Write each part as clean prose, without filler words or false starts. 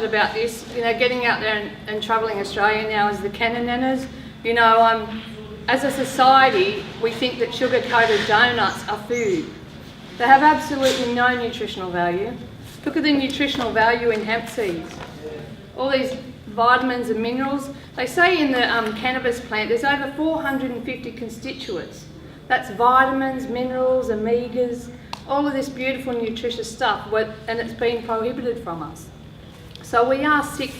passionate about this. You know, getting out there and travelling Australia now as the Canna Nannas. You know, as a society, we think that sugar-coated donuts are food. They have absolutely no nutritional value. Look at the nutritional value in hemp seeds. All these vitamins and minerals. They say in the cannabis plant there's over 450 constituents. That's vitamins, minerals, omegas, all of this beautiful nutritious stuff, and it's been prohibited from us. So we are sick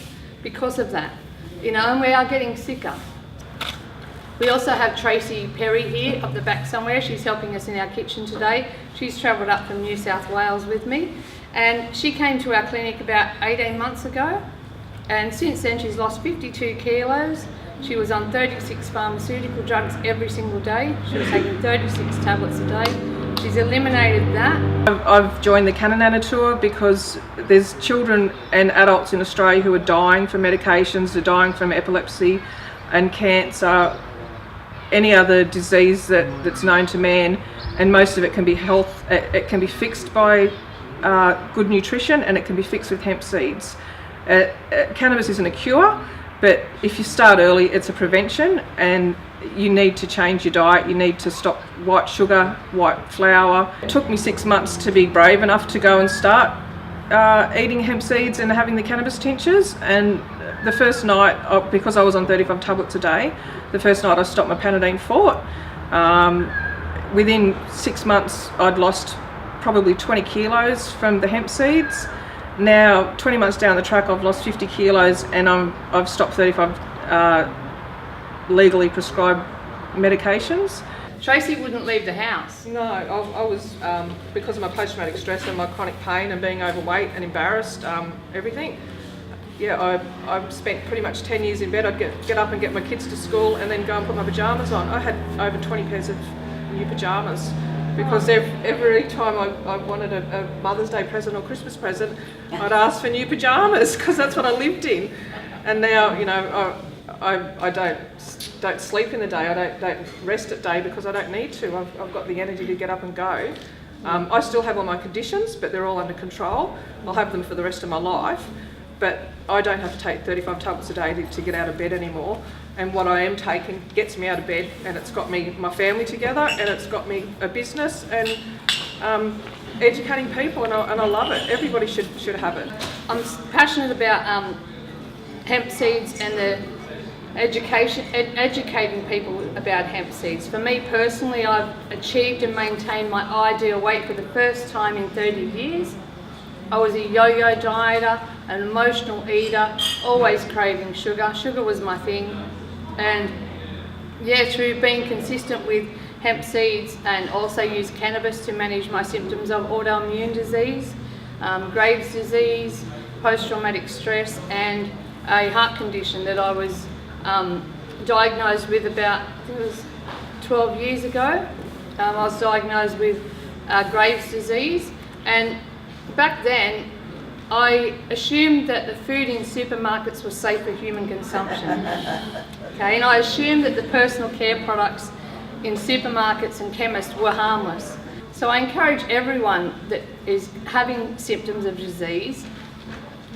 because of that, you know, and we are getting sicker. We also have Tracy Perry here up the back somewhere. She's helping us in our kitchen today. She's travelled up from New South Wales with me, and she came to our clinic about 18 months ago, and since then she's lost 52 kilos. She was on 36 pharmaceutical drugs every single day. She was taking 36 tablets a day. She's eliminated that. I've joined the Canna Nanna tour because there's children and adults in Australia who are dying from medications, they're dying from epilepsy and cancer, any other disease that's known to man, and most of it can be it can be fixed by good nutrition, and it can be fixed with hemp seeds. Cannabis isn't a cure, but if you start early, it's a prevention, and you need to change your diet. You need to stop white sugar, white flour. It took me 6 months to be brave enough to go and start eating hemp seeds and having the cannabis tinctures. And the first night, because I was on 35 tablets a day, the first night I stopped my Panadine Fort. Within 6 months, I'd lost probably 20 kilos from the hemp seeds. Now, 20 months down the track, I've lost 50 kilos, and I've stopped 35 legally prescribed medications. Tracy wouldn't leave the house. No, I was, because of my post-traumatic stress and my chronic pain and being overweight and embarrassed, everything. Yeah, I spent pretty much 10 years in bed. I'd get up and get my kids to school and then go and put my pyjamas on. I had over 20 pairs of new pyjamas, because every time I wanted a Mother's Day present or Christmas present, I'd ask for new pyjamas, because that's what I lived in. And now, you know, I don't sleep in the day. I don't rest at day because I don't need to. I've got the energy to get up and go. I still have all my conditions, but they're all under control. I'll have them for the rest of my life, but I don't have to take 35 tablets a day to get out of bed anymore. And what I am taking gets me out of bed, and it's got me, my family together, and it's got me a business and educating people, and I love it. Everybody should have it. I'm passionate about hemp seeds and the educating people about hemp seeds. For me personally, I've achieved and maintained my ideal weight for the first time in 30 years. I was a yo-yo dieter, an emotional eater, always craving sugar. Sugar was my thing. And yeah, through being consistent with hemp seeds and also use cannabis to manage my symptoms of autoimmune disease, Graves' disease, post-traumatic stress, and a heart condition that I was diagnosed with about, I think it was 12 years ago. I was diagnosed with Graves' disease, and back then I assumed that the food in supermarkets was safe for human consumption. Okay, and I assumed that the personal care products in supermarkets and chemists were harmless. So I encourage everyone that is having symptoms of disease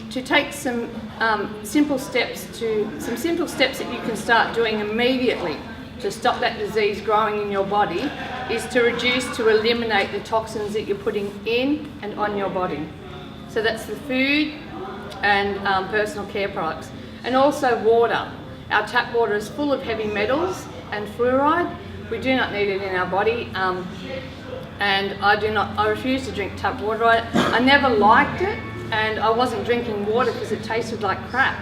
to take some simple steps that you can start doing immediately to stop that disease growing in your body, is to reduce, to eliminate the toxins that you're putting in and on your body. So that's the food and personal care products. And also water. Our tap water is full of heavy metals and fluoride. We do not need it in our body. And I refuse to drink tap water. I never liked it, and I wasn't drinking water because it tasted like crap.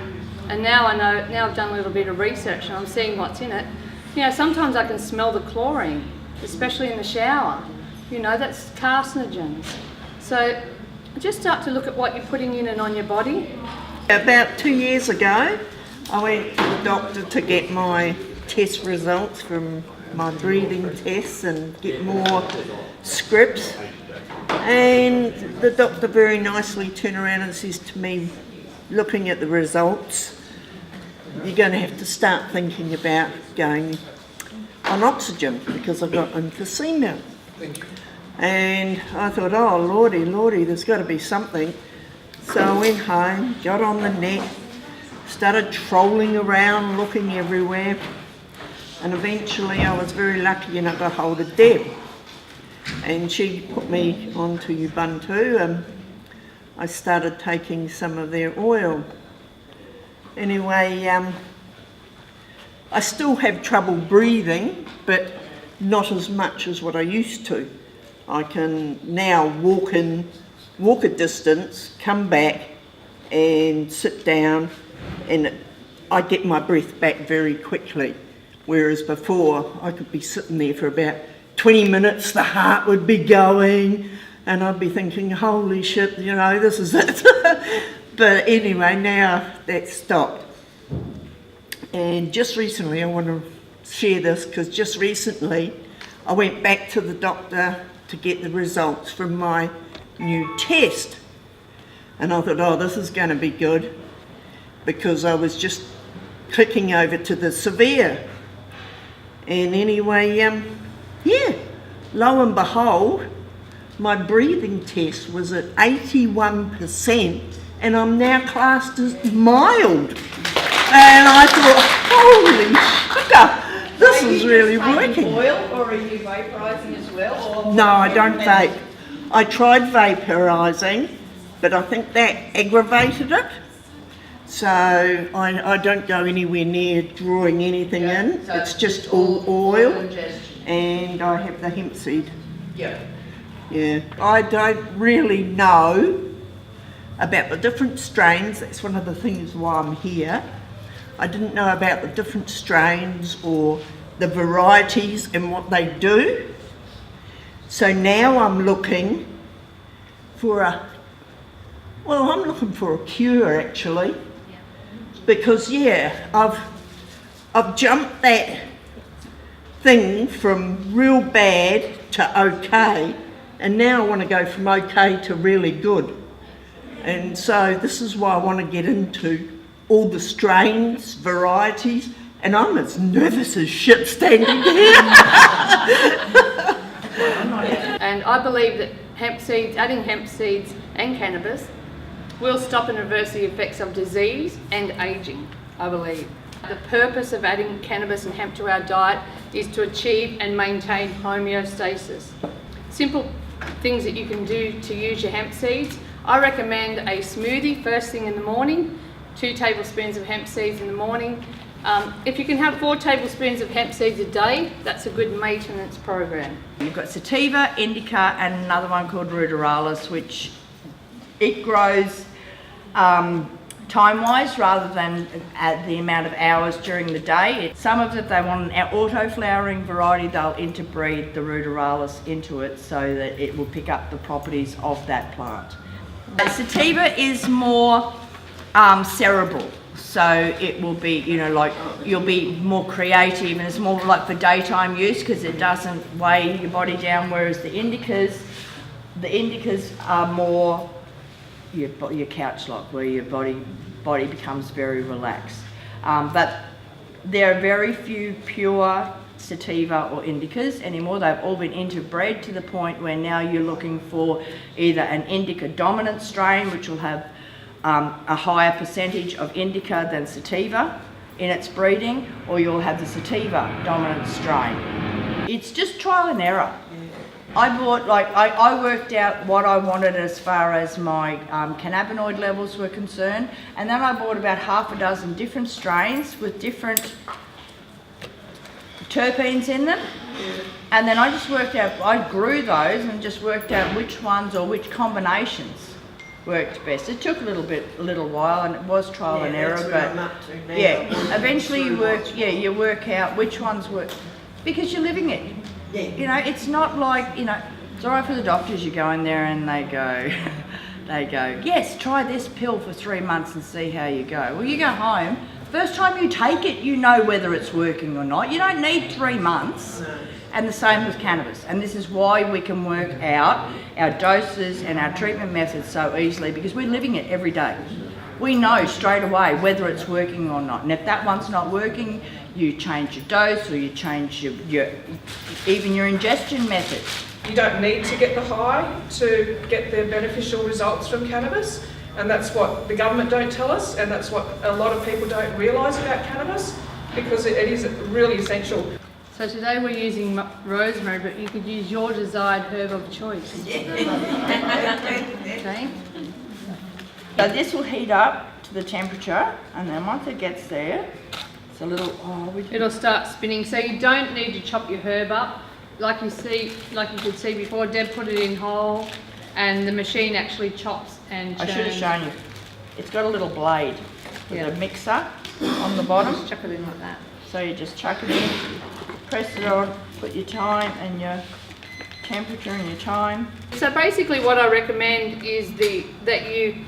And now I know, now I've done a little bit of research and I'm seeing what's in it. You know, sometimes I can smell the chlorine, especially in the shower. You know, that's carcinogens. So just start to look at what you're putting in and on your body. About 2 years ago, I went to the doctor to get my test results from my breathing tests and get more scripts. And the doctor very nicely turned around and says to me, looking at the results, you're going to have to start thinking about going on oxygen because I've got emphysema. And I thought, oh lordy, there's got to be something. So I went home, got on the net, started trolling around, looking everywhere, and eventually I was very lucky enough to get hold of Deb. And she put me onto Ubuntu, and I started taking some of their oil. Anyway, I still have trouble breathing, but not as much as what I used to. I can now walk a distance, come back and sit down, and I get my breath back very quickly. Whereas before, I could be sitting there for about 20 minutes, the heart would be going, and I'd be thinking, holy shit, you know, this is it. But anyway, now that's stopped. And just recently, I want to share this, because just recently I went back to the doctor to get the results from my new test. And I thought, oh, this is going to be good, because I was just clicking over to the severe. And anyway, yeah, lo and behold, my breathing test was at 81%, and I'm now classed as mild. And I thought, holy sugar, this is really working. Are you oil, or are you vaporising as well? Or No, I don't vape. I tried vaporising, but I think that aggravated it. So I don't go anywhere near drawing anything in. so It's just all oil, ingestion. and I have the hemp seed. Yeah. Yeah, I don't really know about the different strains. That's one of the things why I'm here. I didn't know about the different strains or the varieties and what they do. So now I'm looking for I'm looking for a cure actually. Because yeah, I've jumped that thing from real bad to okay, and now I want to go from okay to really good. And so this is why I want to get into all the strains, varieties, and I'm as nervous as shit standing here. And I believe that adding hemp seeds and cannabis will stop and reverse the effects of disease and ageing, I believe. The purpose of adding cannabis and hemp to our diet is to achieve and maintain homeostasis. Simple things that you can do to use your hemp seeds. I recommend a smoothie first thing in the morning, 2 tablespoons of hemp seeds in the morning. If you can have 4 tablespoons of hemp seeds a day, that's a good maintenance program. You've got sativa, indica, and another one called ruderalis, which it grows time-wise rather than at the amount of hours during the day. Some of it, they want an auto-flowering variety, they'll interbreed the ruderalis into it so that it will pick up the properties of that plant. Sativa is more cerebral, so it will be, you know, like you'll be more creative, and it's more like for daytime use because it doesn't weigh your body down, whereas the indicas are more your couch lock, where your body becomes very relaxed. But there are very few pure sativa or indicas anymore. They've all been interbred to the point where now you're looking for either an indica dominant strain, which will have a higher percentage of indica than sativa in its breeding, or you'll have the sativa dominant strain. It's just trial and error. I worked out what I wanted as far as my cannabinoid levels were concerned, and then I bought about half a dozen different strains with different terpenes in them, and then I just worked out, I grew those and just worked out which ones or which combinations worked best. It took a little while, and it was trial and error, but yeah, eventually you work out which ones work, because you're living it. Yeah. You know, it's not like, you know, it's all right for the doctors. You go in there and they go, yes, try this pill for 3 months and see how you go. Well, you go home, first time you take it, you know whether it's working or not. You don't need 3 months. No. And the same with cannabis. And this is why we can work out our doses and our treatment methods so easily, because we're living it every day. We know straight away whether it's working or not. And if that one's not working, you change your dose, or you change even your ingestion method. You don't need to get the high to get the beneficial results from cannabis. And that's what the government don't tell us, and that's what a lot of people don't realise about cannabis, because it is really essential. So today we're using rosemary, but you could use your desired herb of choice. Okay. So this will heat up to the temperature, and then once it gets there, it's a little, It'll start spinning, so you don't need to chop your herb up. Like you could see before, Deb put it in whole, and the machine actually chops and I churns. should have shown you. It's got a little blade with a mixer on the bottom. Just chuck it in like that. So you just chuck it in, press it on, put your time and your temperature and your time. So basically what I recommend is that you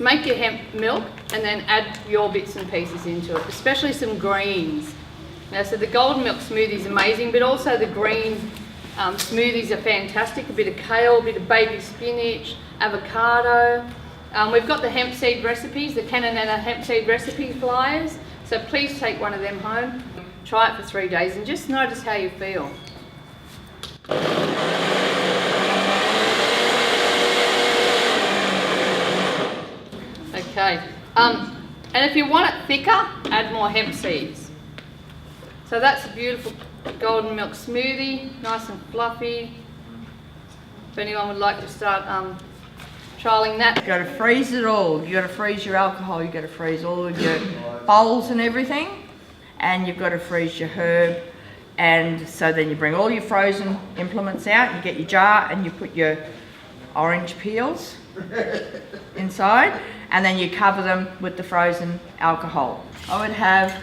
make your hemp milk and then add your bits and pieces into it, especially some greens. Now, so the golden milk smoothie is amazing, but also the green smoothies are fantastic. A bit of kale, a bit of baby spinach, avocado. We've got the hemp seed recipes, the Canna Nanna hemp seed recipe flyers. So please take one of them home, try it for 3 days and just notice how you feel. Okay, and if you want it thicker, add more hemp seeds. So that's a beautiful golden milk smoothie, nice and fluffy. If anyone would like to start trialling that. You've got to freeze it all. You've got to freeze your alcohol, you've got to freeze all of your bowls and everything, and you've got to freeze your herb. And so then you bring all your frozen implements out, you get your jar and you put your orange peels inside, and then you cover them with the frozen alcohol. I would have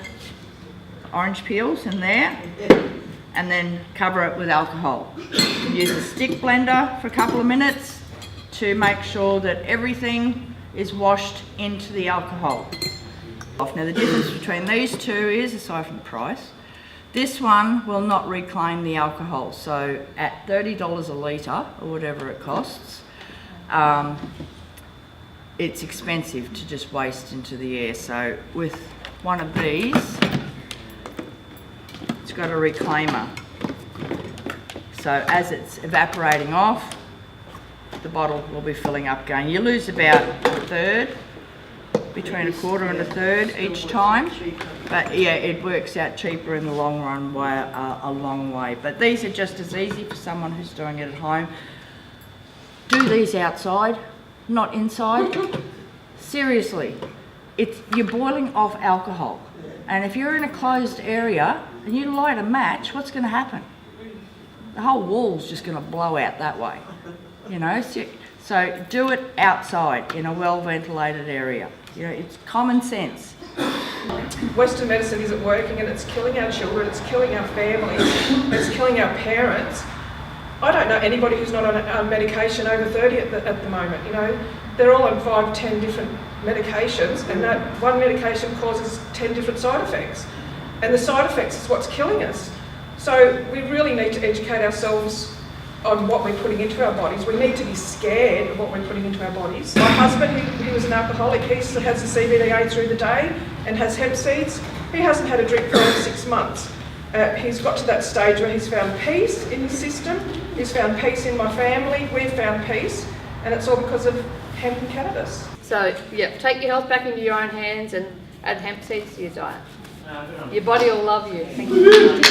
orange peels in there and then cover it with alcohol. Use a stick blender for a couple of minutes to make sure that everything is washed into the alcohol. Now the difference between these two is, aside from the price, this one will not reclaim the alcohol. So at $30 a litre, or whatever it costs, it's expensive to just waste into the air. So with one of these, it's got a reclaimer. So as it's evaporating off, the bottle will be filling up again. You lose about a third, between a quarter and a third each time. But yeah, it works out cheaper in the long run by a long way. But these are just as easy for someone who's doing it at home. Do these outside, not inside. Seriously, you're boiling off alcohol. And if you're in a closed area and you light a match, what's going to happen? The whole wall's just going to blow out that way. You know, so do it outside in a well-ventilated area. You know, it's common sense. Western medicine isn't working, and it's killing our children, it's killing our families, it's killing our parents. I don't know anybody who's not on medication over 30 at the moment. You know, they're all on 5, 10 different medications, and that one medication causes 10 different side effects. And the side effects is what's killing us. So we really need to educate ourselves on what we're putting into our bodies. We need to be scared of what we're putting into our bodies. My husband, he was an alcoholic, he has the CBDA through the day and has hemp seeds. He hasn't had a drink for over 6 months. He's got to that stage where he's found peace in his system, he's found peace in my family, we've found peace, and it's all because of hemp and cannabis. So yeah, take your health back into your own hands and add hemp seeds to your diet. Your body will love you. Thank you.